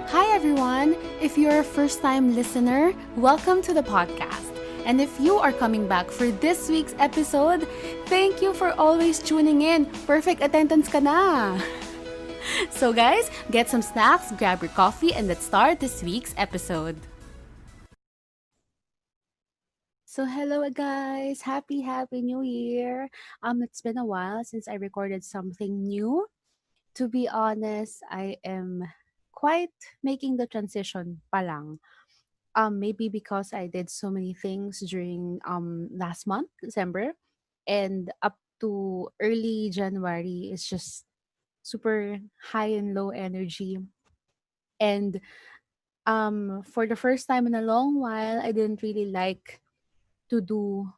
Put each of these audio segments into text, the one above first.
Hi, everyone. If you're a first time listener, welcome to the podcast. And if you are coming back for this week's episode, thank you for always tuning in. Perfect attendance ka na. So, guys, get some snacks, grab your coffee, and let's start this week's episode. So, hello, guys. Happy New Year. It's been a while since I recorded something new. To be honest, I am quite making the transition pa lang. Maybe because I did so many things during last month, December, and up to early January, it's just super high and low energy. And for the first time in a long while, I didn't really like to do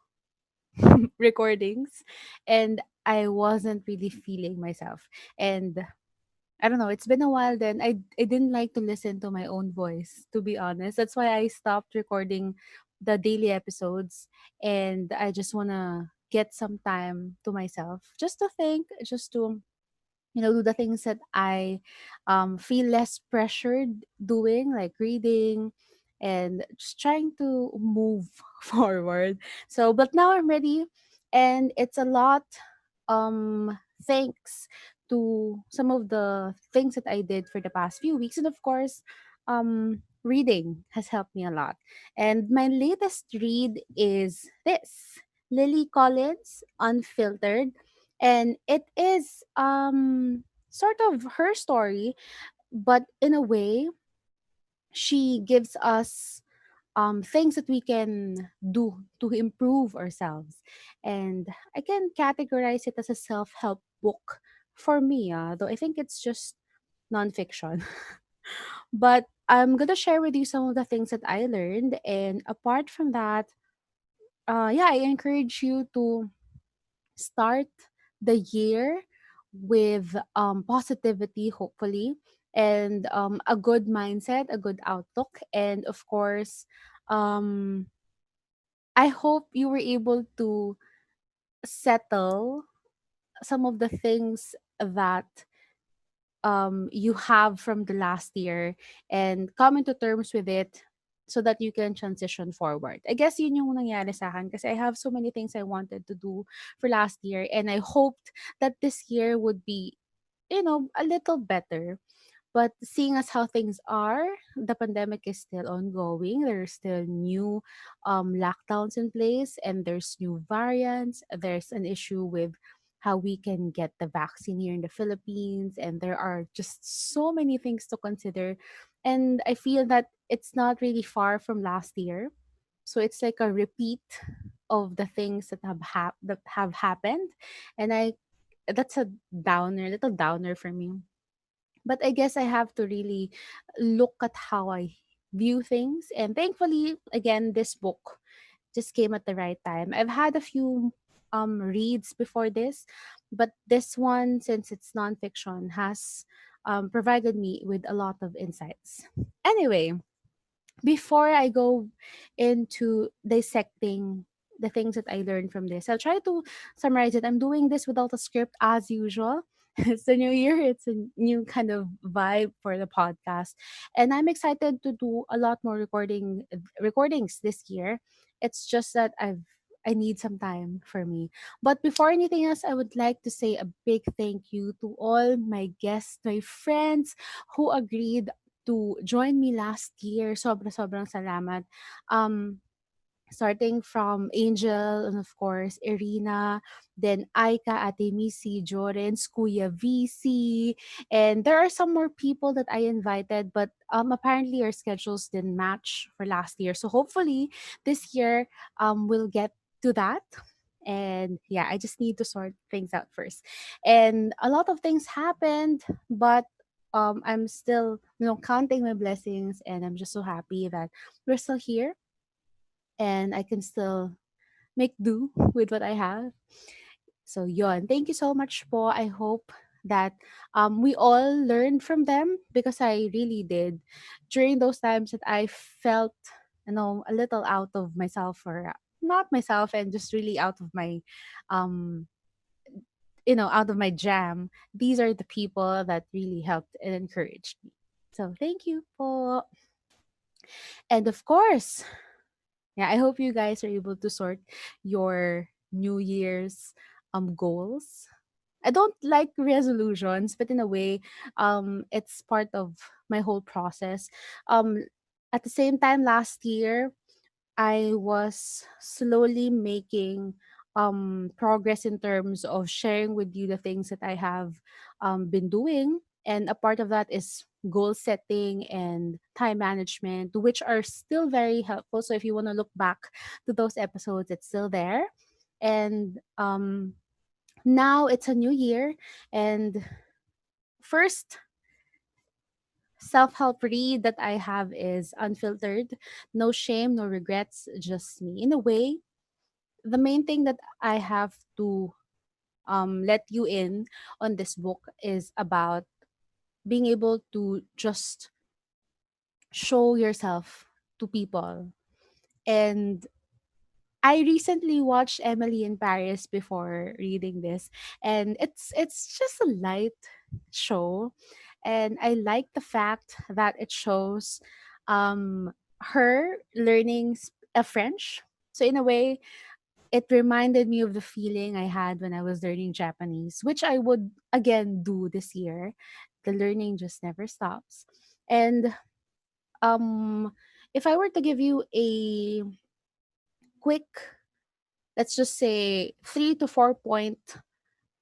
recordings, and I wasn't really feeling myself. And I don't know, it's been a while then. I didn't like to listen to my own voice, to be honest. That's why I stopped recording the daily episodes, and I just want to get some time to myself just to think, just to do the things that I feel less pressured doing, like reading and just trying to move forward. So, but now I'm ready, and it's a lot thanks to some of the things that I did for the past few weeks. And of course, reading has helped me a lot. And my latest read is this: Lily Collins Unfiltered. And it is sort of her story, but in a way, she gives us things that we can do to improve ourselves. And I can categorize it as a self help book for me, though I think it's just nonfiction. But I'm going to share with you some of the things that I learned. And apart from that, yeah, I encourage you to start the year with positivity, hopefully, and a good mindset, a good outlook. And of course, um, I hope you were able to settle some of the things that you have from the last year and come into terms with it so that you can transition forward. I guess yun yung nangyari sa akin kasi I have so many things I wanted to do for last year, and I hoped that this year would be, a little better. But seeing as how things are, the pandemic is still ongoing. There's still new lockdowns in place, and there's new variants. There's an issue with how we can get the vaccine here in the Philippines, and there are just so many things to consider. And I feel that it's not really far from last year, so it's like a repeat of the things that that have happened, and I that's a downer, little downer for me. But I guess I have to really look at how I view things. And thankfully, again, this book just came at the right time. I've had a few reads before this, but this one, since it's nonfiction, has provided me with a lot of insights. Anyway, before I go into dissecting the things that I learned from this, I'll try to summarize it. I'm doing this without a script as usual. It's the new year, it's a new kind of vibe for the podcast. And I'm excited to do a lot more recordings this year. It's just that I need some time for me. But before anything else, I would like to say a big thank you to all my guests, my friends who agreed to join me last year. Sobrang salamat. Um, Starting from Angel and of course Irina, then Aika, Ate Missy, Jorens, Kuya VC, and there are some more people that I invited, but apparently our schedules didn't match for last year. So hopefully this year we'll get to that. And yeah, I just need to sort things out first. And a lot of things happened, but I'm still, counting my blessings, and I'm just so happy that we're still here and I can still make do with what I have. So yon, thank you so much po. I hope that we all learned from them, because I really did during those times that I felt, a little out of myself, or not myself, and just really out of my um out of my jam. These are the people that really helped and encouraged me. So thank you po. And of course, yeah, I hope you guys are able to sort your New Year's goals. I don't like resolutions, but in a way, it's part of my whole process. Um, at the same time, last year, I was slowly making progress in terms of sharing with you the things that I have been doing. And a part of that is goal setting and time management, which are still very helpful. So if you want to look back to those episodes, it's still there. And now it's a new year. And first self help read that I have is Unfiltered. No shame, no regrets, just me. In a way, the main thing that I have to let you in on this book is about being able to just show yourself to people. And I recently watched Emily in Paris before reading this, and it's just a light show, and I like the fact that it shows her learning French. So in a way, it reminded me of the feeling I had when I was learning Japanese, which I would again do this year. The learning just never stops. And um if I were to give you a quick, let's just say 3 to 4 point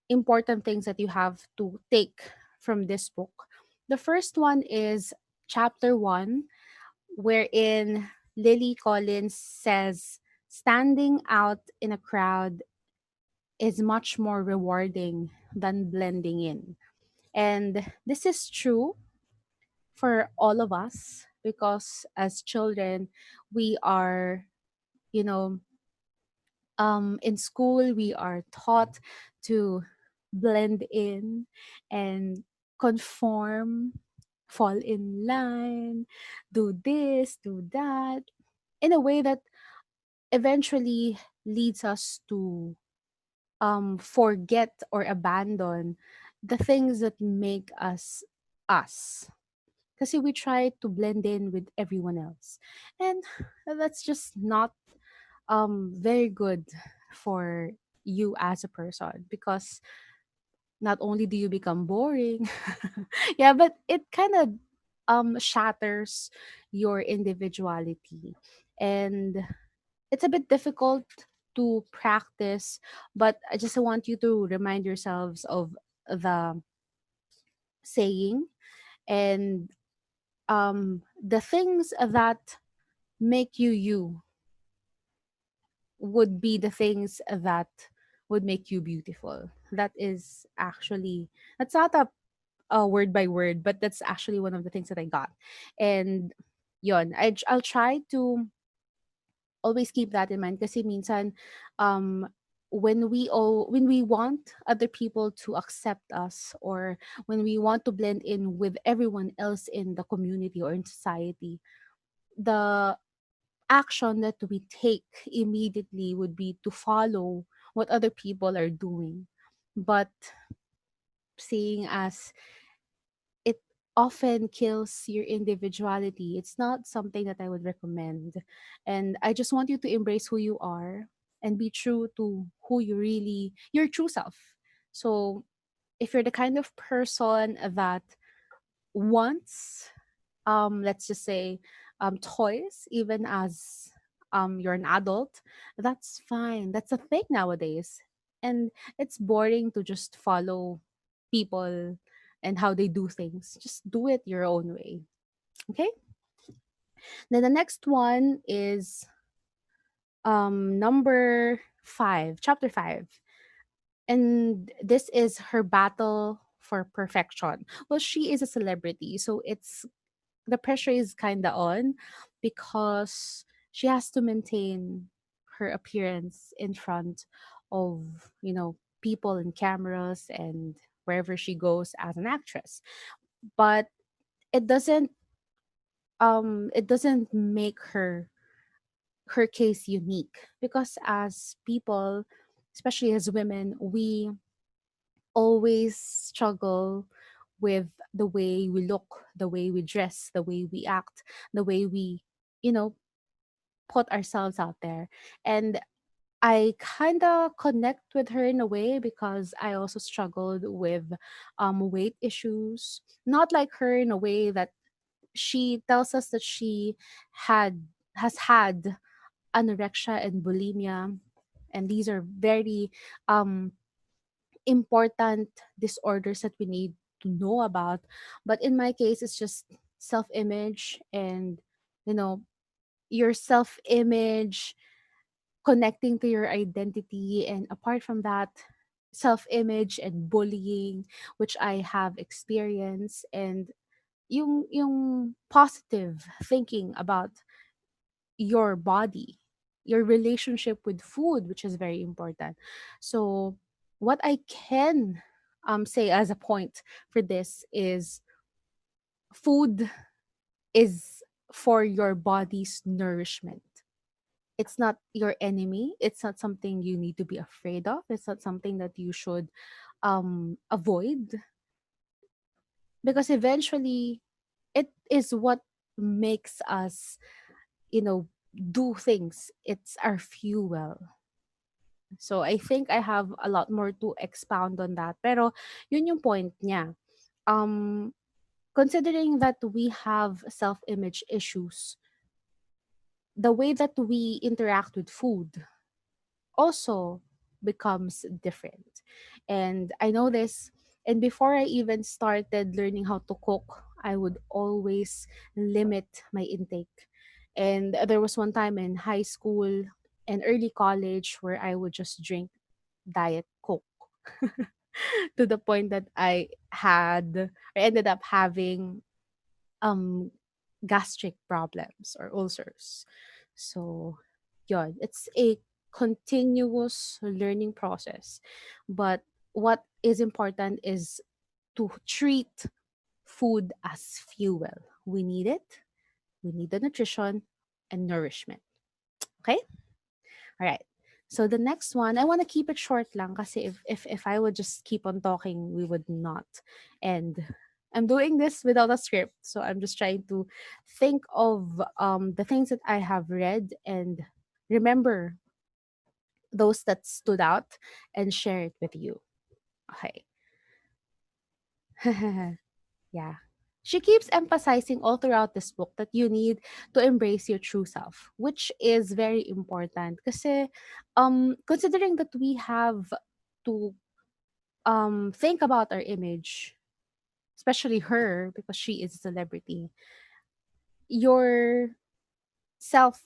important things that you have to take from this book. The first one is chapter 1, wherein Lily Collins says standing out in a crowd is much more rewarding than blending in. And this is true for all of us because as children, we are, you know, in school, we are taught to blend in and conform, fall in line, do this, do that, in a way that eventually leads us to forget or abandon the things that make us us. Kasi we try to blend in with everyone else. And that's just not very good for you as a person because not only do you become boring, yeah, but it kind of shatters your individuality. And it's a bit difficult to practice, but I just want you to remind yourselves of the saying, and the things that make you you would be the things that would make you beautiful. That is actually, that's not a word by word, but that's actually one of the things that I got. And yon, I'll try to always keep that in mind kasi minsan um when we want other people to accept us, or when we want to blend in with everyone else in the community or in society, the action that we take immediately would be to follow what other people are doing. But seeing as it often kills your individuality, it's not something that I would recommend. And I just want you to embrace who you are and be true to who you really, your true self. So if you're the kind of person that wants, let's just say, toys even as you're an adult, that's fine, that's a thing nowadays. And it's boring to just follow people and how they do things. Just do it your own way. Okay, then the next one is number 5, chapter 5, and this is her battle for perfection. Well, she is a celebrity, so it's, the pressure is kind of on because she has to maintain her appearance in front of, people and cameras and wherever she goes as an actress. But it doesn't it doesn't make her case unique, because as people, especially as women, we always struggle with the way we look, the way we dress, the way we act, the way we, you know, put ourselves out there. And I kind of connect with her in a way because I also struggled with weight issues. Not like her in a way that she tells us that she had has had anorexia and bulimia, and these are very um important disorders that we need to know about. But in my case, it's just self-image, and you know, your self-image connecting to your identity. And apart from that, self-image and bullying, which I have experienced, and yung positive thinking about your body, your relationship with food, which is very important. So, what I can say as a point for this is food is for your body's nourishment. It's not your enemy. It's not something you need to be afraid of. It's not something that you should avoid, because eventually it is what makes us, you know, do things. It's our fuel. So I think I have a lot more to expound on that. Pero yun yung point niya. Um, Considering that we have self-image issues, the way that we interact with food also becomes different. And I know this. And before I even started learning how to cook, I would always limit my intake. And there was one time in high school and early college where I would just drink diet coke to the point that I ended up having um gastric problems or ulcers. So, yun, it's a continuous learning process. But what is important is to treat food as fuel. We need it. We need the nutrition and nourishment. Okay? All right. So the next one, I want to keep it short lang kasi if I would just keep on talking, we would not. And I'm doing this without a script. So I'm just trying to think of the things that I have read and remember those that stood out and share it with you. Okay. Yeah. She keeps emphasizing all throughout this book that you need to embrace your true self, which is very important. Kasi, considering that we have to think about our image, especially her, because she is a celebrity, your self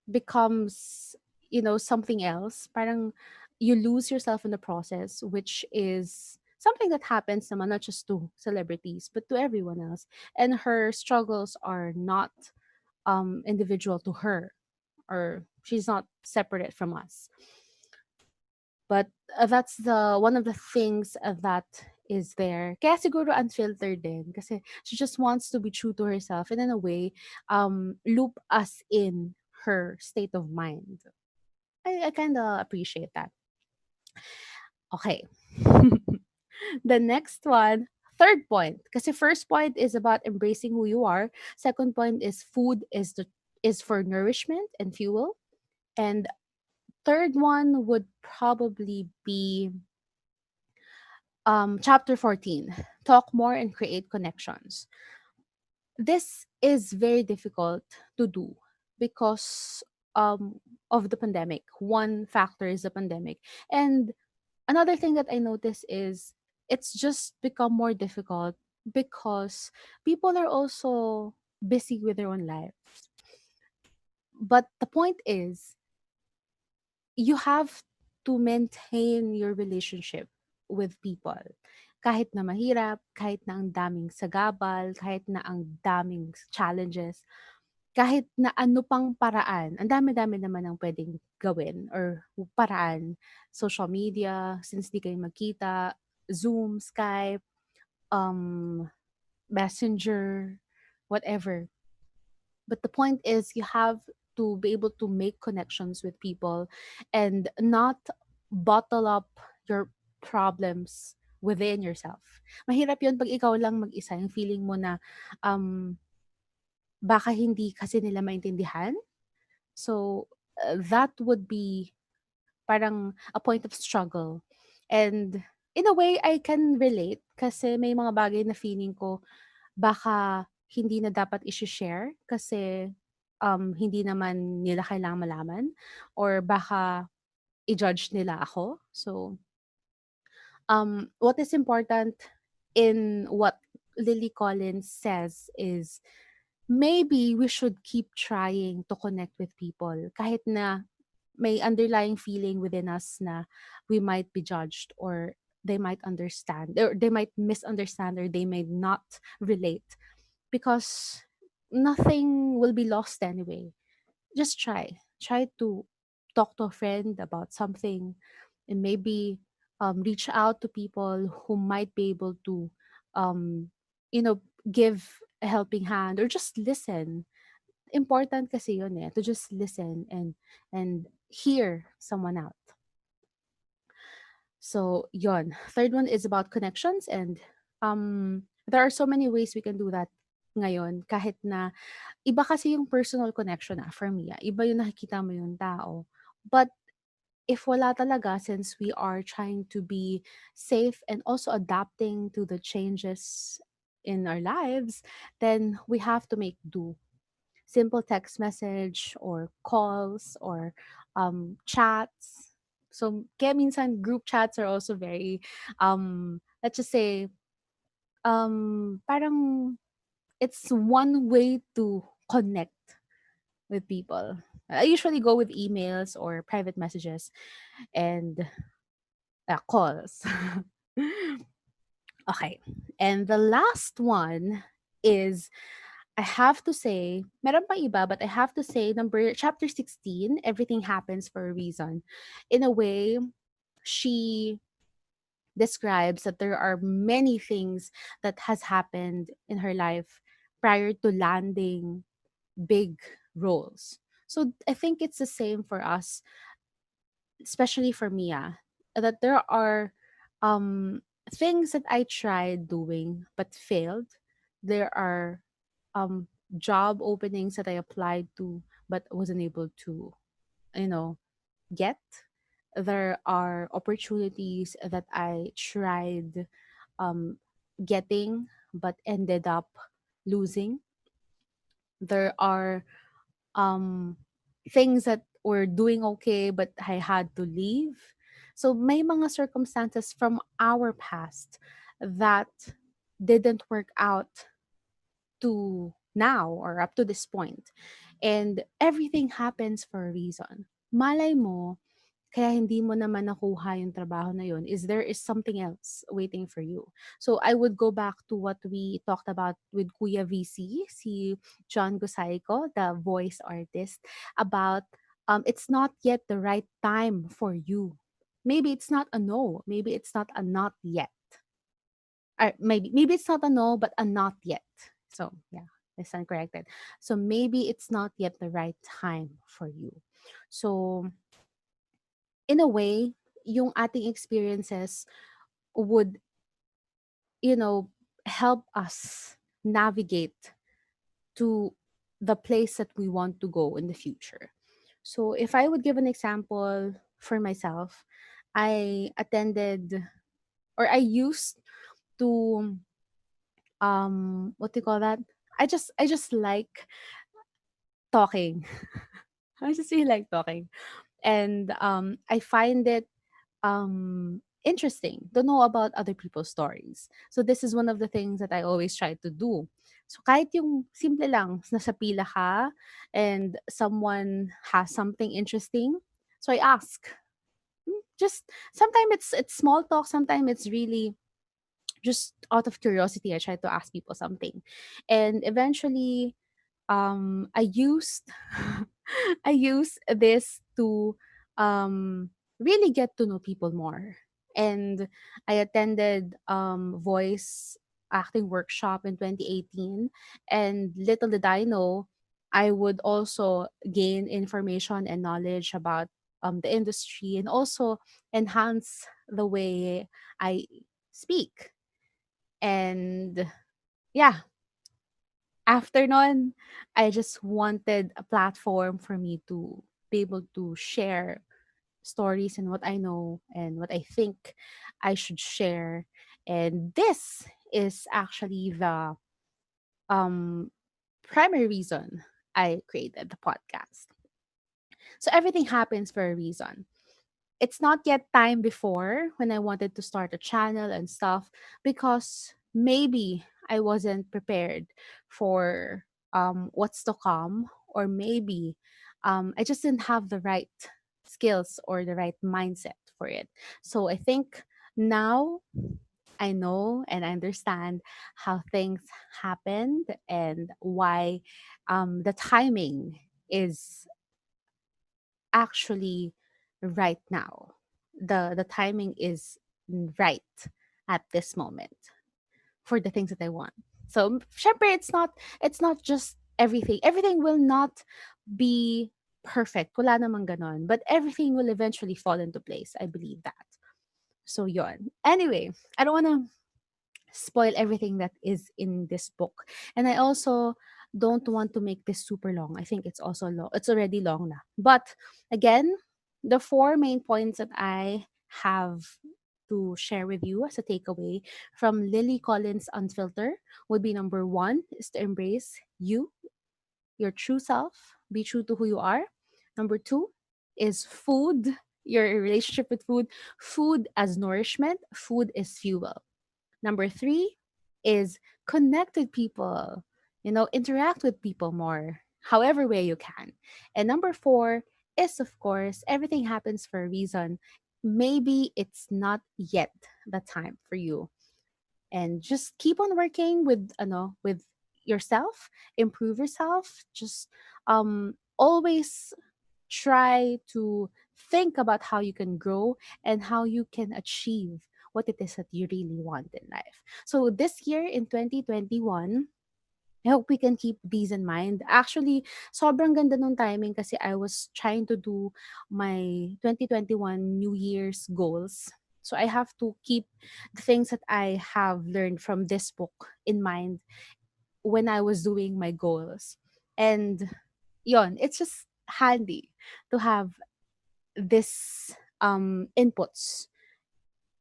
becomes, you know, something else. Parang you lose yourself in the process, which is something that happens naman not just to celebrities but to everyone else. And her struggles are not individual to her, or she's not separate from us. But that's the one of the things that is there. Kaya siguro unfiltered din. Kasi she just wants to be true to herself and in a way, loop us in her state of mind. I kind of appreciate that. Okay. The next one, third point. Kasi first point is about embracing who you are. Second point is food is for nourishment and fuel. And third one would probably be chapter 14, talk more and create connections. This is very difficult to do because of the pandemic. One factor is the pandemic. And another thing that I notice is it's just become more difficult because people are also busy with their own lives. But the point is, you have to maintain your relationship with people. Kahit na mahirap, kahit na ang daming sagabal, kahit na ang daming challenges, kahit na ano pang paraan, ang dami-dami naman ang pwedeng gawin or paraan. Social media, since di kayo magkita, Zoom, Skype, um, Messenger, whatever. But the point is, you have to be able to make connections with people and not bottle up your problems within yourself. Mahirap 'yun 'pag ikaw lang mag-isa, yung feeling mo na, um, baka hindi kasi nila maintindihan. So, that would be parang a point of struggle. And in a way, I can relate kasi may mga bagay na feeling ko baka hindi na dapat i-share kasi hindi naman nila kailangan malaman or baka i-judge nila ako. So, what is important in what Lily Collins says is maybe we should keep trying to connect with people kahit na may underlying feeling within us na we might be judged or they might understand or they might misunderstand or they may not relate because nothing will be lost anyway. Just try to talk to a friend about something and maybe reach out to people who might be able to um, you know give a helping hand or just listen. Important kasi yun to just listen and hear someone out. So yon, third one is about connections, and there are so many ways we can do that ngayon kahit na iba kasi yung personal connection for me iba yung nakikita mo yung tao, but if wala talaga, since we are trying to be safe and also adapting to the changes in our lives, then we have to make do. Simple text message or calls or chats. So kaya minsan group chats are also very let's just say parang it's one way to connect with people. I usually go with emails or private messages and calls. Okay. And the last one is I have to say, meron pa iba, but I have to say number chapter 16, everything happens for a reason. In a way, she describes that there are many things that has happened in her life prior to landing big roles. So I think it's the same for us, especially for Mia, that there are things that I tried doing but failed. There are job openings that I applied to but wasn't able to, you know, get. There are opportunities that I tried um, getting but ended up losing. There are um things that were doing okay but I had to leave. So may mga circumstances from our past that didn't work out to now or up to this point. And everything happens for a reason. Malay mo, kaya hindi mo naman nakuha yung trabaho na yun is there is something else waiting for you. So I would go back to what we talked about with Kuya VC, si John Gusaico, the voice artist, about it's not yet the right time for you. Maybe it's not a no, maybe it's not a not yet. Or maybe it's not a no, but a not yet. So yeah, I stand corrected. So maybe it's not yet the right time for you. So in a way, yung ating experiences would, you know, help us navigate to the place that we want to go in the future. So if I would give an example for myself, I attended or I used to what do you call that? I just like talking. I just really like talking. And I find it interesting to know about other people's stories. So this is one of the things that I always try to do. So kahit yung simple lang, nasa pila ka and someone has something interesting, so I ask. Just sometimes it's small talk, sometimes it's really just out of curiosity. I try to ask people something, and eventually I used I use this to really get to know people more. And I attended voice acting workshop in 2018, and little did I know I would also gain information and knowledge about the industry and also enhance the way I speak. And yeah, after nun, I just wanted a platform for me to be able to share stories and what I know and what I think I should share. And this is actually the um primary reason I created the podcast. So everything happens for a reason. It's not yet time before when I wanted to start a channel and stuff because maybe I wasn't prepared for what's to come, or maybe I just didn't have the right skills or the right mindset for it. So I think now I know and I understand how things happened and why the timing is actually right now. The timing is right at this moment for the things that I want. So syempre it's not just everything. Everything will not be perfect. Wala namang ganon. But everything will eventually fall into place. I believe that. So yon. Anyway, I don't want to spoil everything that is in this book. And I also don't want to make this super long. I think it's also long. It's already long na. But again, the four main points that I have to share with you as a takeaway from Lily Collins Unfiltered would be: number one is to embrace you, your true self, be true to who you are. Number two is food, your relationship with food, food as nourishment, food is fuel. Number three is connect with people, interact with people more, however way you can. And number four is, of course, everything happens for a reason. Maybe it's not yet the time for you. And just keep on working with yourself, improve yourself. Just always try to think about how you can grow and how you can achieve what it is that you really want in life. So this year in 2021, I hope we can keep these in mind. Actually, sobrang ganda nung timing kasi I was trying to do my 2021 New Year's goals. So I have to keep the things that I have learned from this book in mind when I was doing my goals. And yon, it's just handy to have this inputs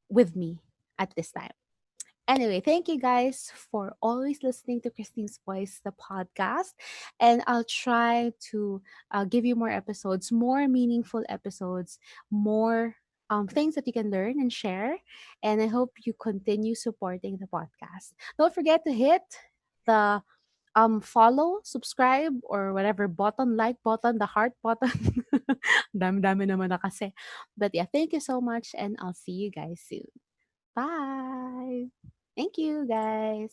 with me at this time. Anyway, thank you guys for always listening to Christine's Voice, the podcast. And I'll try to give you more episodes, more meaningful episodes, more things that you can learn and share. And I hope you continue supporting the podcast. Don't forget to hit the follow, subscribe, or whatever button, like button, the heart button. Dami-dami naman na kasi. But yeah, thank you so much and I'll see you guys soon. Bye. Thank you guys.